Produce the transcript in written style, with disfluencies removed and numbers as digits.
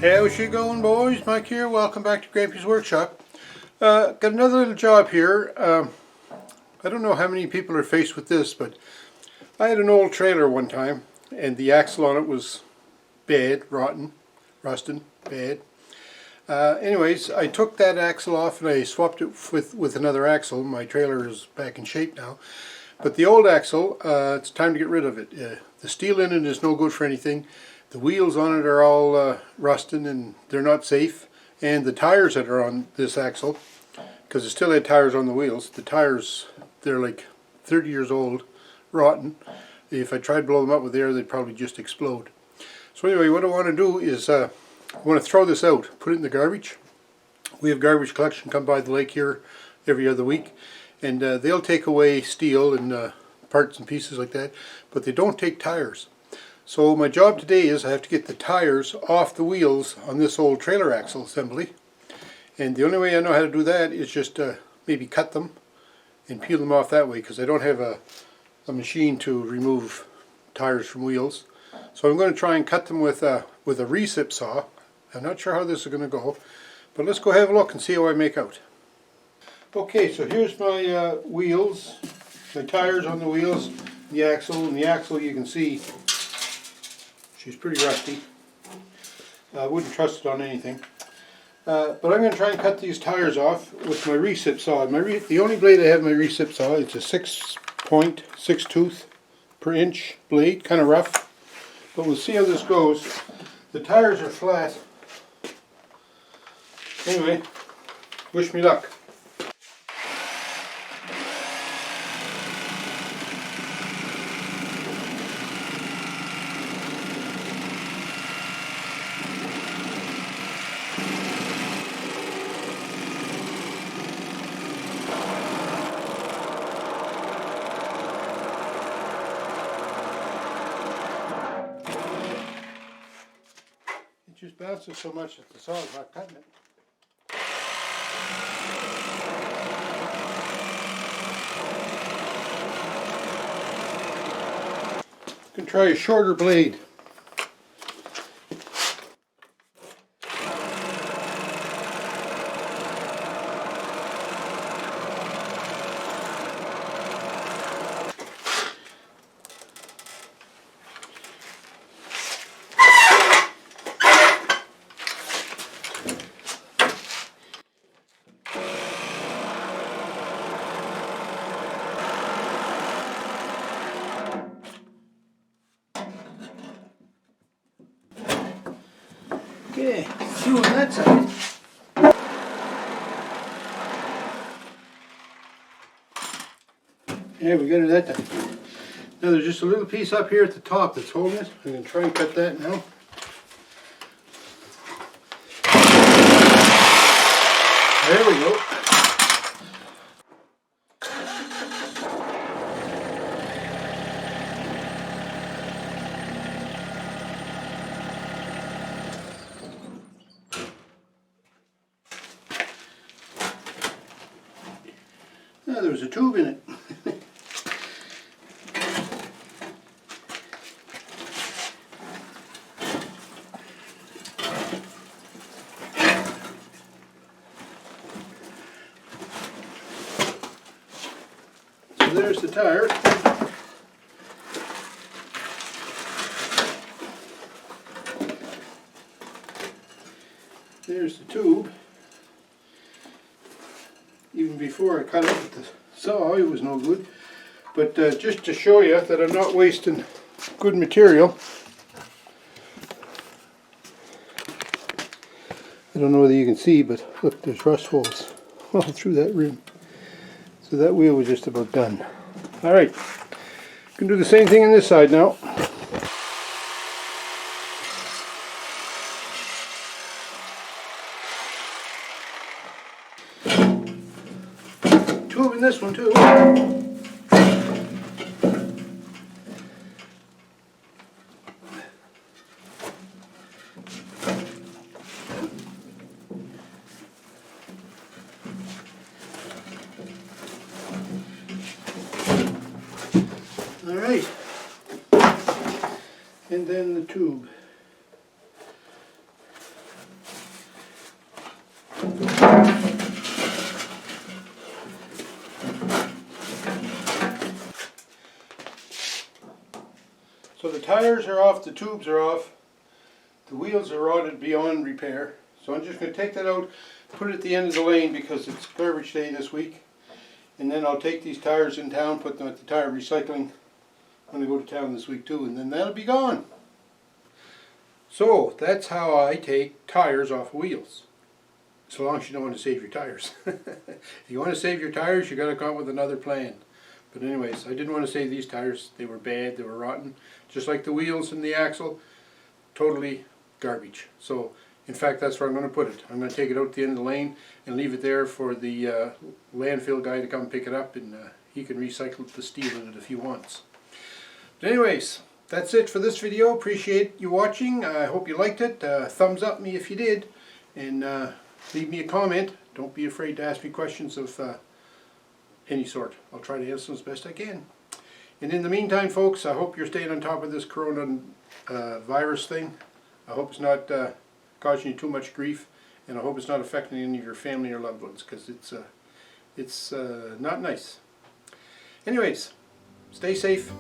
How's she going, boys? Mike here. Welcome back to Grampie's workshop. Got another little job here. I don't know how many people are faced with this, but I had an old trailer one time and the axle on it was bad, rotten, rusted, bad. Anyways, I took that axle off and I swapped it with another axle. My trailer is back in shape now. But the old axle, it's time to get rid of it. The steel in it is no good for anything. The wheels on it are all rusted and they're not safe. And the tires that are on this axle, because it still had tires on the wheels, the tires, they're like 30 years old, rotten. If I tried to blow them up with air, they'd probably just explode. So anyway, what I want to do is I want to throw this out, put it in the garbage. We have garbage collection come by the lake here every other week, and they'll take away steel and parts and pieces like that, but they don't take tires. So my job today is I have to get the tires off the wheels on this old trailer axle assembly, and the only way I know how to do that is just maybe cut them and peel them off that way, because I don't have a machine to remove tires from wheels. So I'm going to try and cut them with a recip saw. I'm not sure how this is going to go, but let's go have a look and see how I make out. Okay, so here's my wheels, my tires on the wheels, the axle, and the axle you can see she's pretty rusty. I wouldn't trust it on anything. But I'm going to try and cut these tires off with my recip saw. The only blade I have in my recip saw, it's a 6-point, 6-tooth per inch blade, kind of rough. But we'll see how this goes. The tires are flat. Anyway, wish me luck. It just bounces so much that the saw is not cutting it. You can try a shorter blade. Okay, through on that side. Yeah, we got it that time. Now there's just a little piece up here at the top that's holding it. I'm going to try and cut that now. There we go. Now there was a tube in it. So there's the tire. There's the tube. Even before I cut it with the saw, it was no good. But just to show you that I'm not wasting good material, I don't know whether you can see, but look, there's rust holes all through that rim. So that wheel was just about done. Alright, can do the same thing on this side now. Tube in this one too. Alright, and then the tube. So the tires are off, the tubes are off, the wheels are rotted beyond repair. So I'm just going to take that out, put it at the end of the lane because it's garbage day this week. And then I'll take these tires in town, put them at the tire recycling. I'm going to go to town this week too, and then that'll be gone. So that's how I take tires off wheels. So long as you don't want to save your tires. If you want to save your tires, you got to come up with another plan. But anyways, I didn't want to save these tires. They were bad, they were rotten. Just like the wheels and the axle, totally garbage. So in fact, that's where I'm going to put it. I'm going to take it out to the end of the lane and leave it there for the landfill guy to come pick it up, and he can recycle the steel in it if he wants. But anyways, that's it for this video. Appreciate you watching. I hope you liked it. Thumbs up me if you did, and leave me a comment. Don't be afraid to ask me questions of any sort. I'll try to answer them as best I can. And in the meantime, folks, I hope you're staying on top of this corona virus thing. I hope it's not causing you too much grief, and I hope it's not affecting any of your family or loved ones, because it's not nice. Anyways, stay safe.